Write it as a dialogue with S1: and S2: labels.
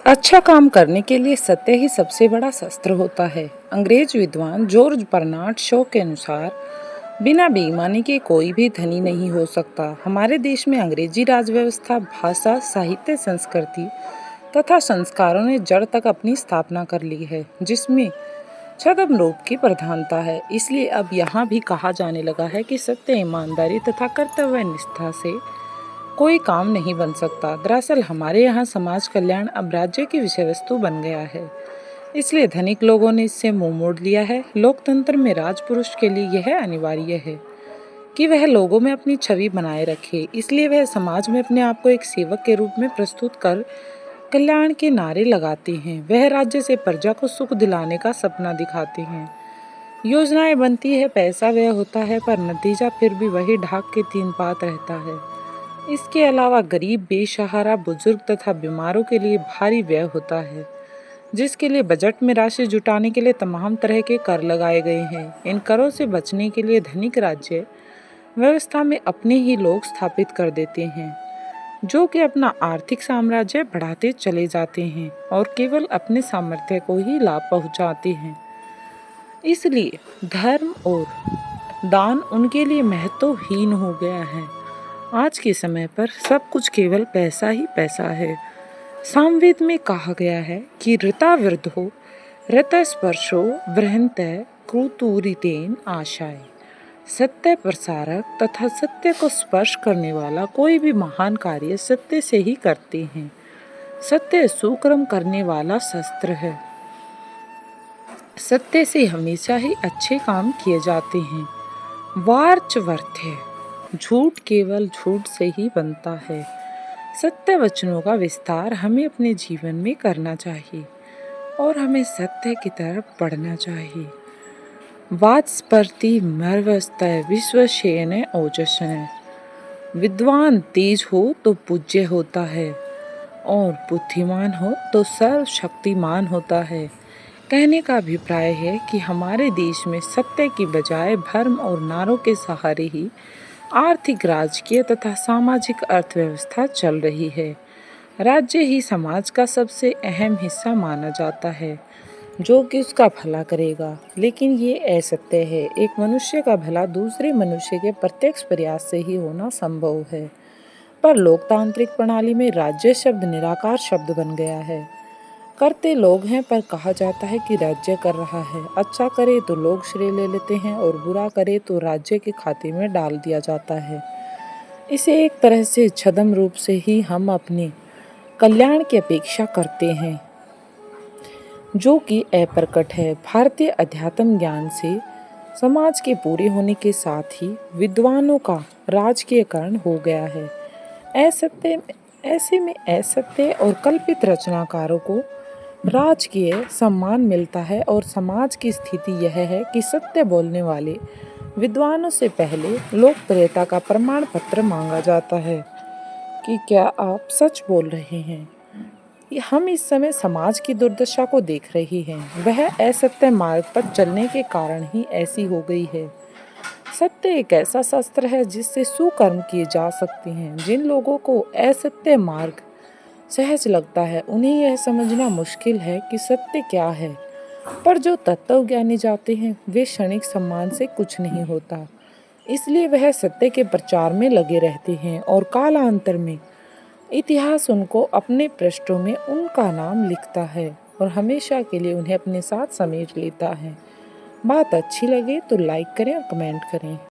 S1: अच्छा काम करने के लिए सत्य ही सबसे बड़ा शस्त्र होता है। अंग्रेज विद्वान जॉर्ज बर्नार्ड शॉ के अनुसार बिना बेईमानी के कोई भी धनी नहीं हो सकता। हमारे देश में अंग्रेजी राज व्यवस्था, भाषा, साहित्य, संस्कृति तथा संस्कारों ने जड़ तक अपनी स्थापना कर ली है, जिसमें छद्म रूप की प्रधानता है। इसलिए अब यहाँ भी कहा जाने लगा है कि सत्य, ईमानदारी तथा कर्तव्य निष्ठा से कोई काम नहीं बन सकता। दरअसल हमारे यहाँ समाज कल्याण अब राज्य की विषय वस्तु बन गया है, इसलिए धनिक लोगों ने इससे मुंह मोड़ लिया है। लोकतंत्र में राजपुरुष के लिए यह अनिवार्य है कि वह लोगों में अपनी छवि बनाए रखे, इसलिए वह समाज में अपने आप को एक सेवक के रूप में प्रस्तुत कर कल्याण के नारे लगाते हैं। वह राज्य से प्रजा को सुख दिलाने का सपना दिखाते हैं। योजनाएं बनती है, पैसा व्यय होता है, पर नतीजा फिर भी वही ढाक के तीन पात रहता है। इसके अलावा गरीब, बेसहारा, बुजुर्ग तथा बीमारों के लिए भारी व्यय होता है, जिसके लिए बजट में राशि जुटाने के लिए तमाम तरह के कर लगाए गए हैं। इन करों से बचने के लिए धनिक राज्य व्यवस्था में अपने ही लोग स्थापित कर देते हैं, जो कि अपना आर्थिक साम्राज्य बढ़ाते चले जाते हैं और केवल अपने सामर्थ्य को ही लाभ पहुंचाते हैं। इसलिए धर्म और दान उनके लिए महत्वहीन हो गया है। आज के समय पर सब कुछ केवल पैसा ही पैसा है। सामवेद में कहा गया है कि ऋतावृद्धो ऋतस्पर्शो बृहंतः क्रूतुरितेन आशाय। सत्य प्रसारक तथा सत्य को स्पर्श करने वाला कोई भी महान कार्य सत्य से ही करते हैं। सत्य सुकर्म करने वाला शस्त्र है। सत्य से हमेशा ही अच्छे काम किए जाते हैं। वार्चवर्थ्य, झूठ केवल झूठ से ही बनता है। सत्य वचनों का विस्तार हमें अपने जीवन में करना चाहिए और हमें सत्य की तरफ बढ़ना चाहिए। वाचस्पति मर्वस्तय विश्वशेन ओजस्वन। विद्वान तेज हो तो पूज्य होता है और बुद्धिमान हो तो सर्वशक्तिमान होता है। कहने का अभिप्राय है कि हमारे देश में सत्य की बजाय भ्रम और नारों के सहारे ही आर्थिक, राजकीय तथा सामाजिक अर्थव्यवस्था चल रही है। राज्य ही समाज का सबसे अहम हिस्सा माना जाता है, जो कि उसका भला करेगा, लेकिन ये असत्य है। एक मनुष्य का भला दूसरे मनुष्य के प्रत्यक्ष प्रयास से ही होना संभव है, पर लोकतांत्रिक प्रणाली में राज्य शब्द निराकार शब्द बन गया है। करते लोग हैं, पर कहा जाता है कि राज्य कर रहा है। अच्छा करे तो लोग श्रेय ले लेते हैं और बुरा करे तो राज्य के खाते में डाल दिया जाता है। इसे एक तरह से छद्म रूप से ही हम अपने कल्याण की अपेक्षा करते हैं, जो कि अप्रकट है। भारतीय अध्यात्म ज्ञान से समाज के पूरे होने के साथ ही विद्वानों का राजकीयकरण हो गया है। ऐसे में असत्य और कल्पित रचनाकारों को राजकीय सम्मान मिलता है और समाज की स्थिति यह है कि सत्य बोलने वाले विद्वानों से पहले लोकप्रियता का प्रमाण पत्र मांगा जाता है कि क्या आप सच बोल रहे हैं। हम इस समय समाज की दुर्दशा को देख रहे हैं। वह असत्य मार्ग पर चलने के कारण ही ऐसी हो गई है। सत्य एक ऐसा शस्त्र है जिससे सुकर्म किए जा सकते हैं। जिन लोगों को असत्य मार्ग सहज लगता है, उन्हें यह समझना मुश्किल है कि सत्य क्या है, पर जो तत्वज्ञानी जाते हैं वे क्षणिक सम्मान से कुछ नहीं होता, इसलिए वह सत्य के प्रचार में लगे रहते हैं और कालांतर में इतिहास उनको अपने पृष्ठों में उनका नाम लिखता है और हमेशा के लिए उन्हें अपने साथ समेट लेता है। बात अच्छी लगे तो लाइक करें और कमेंट करें।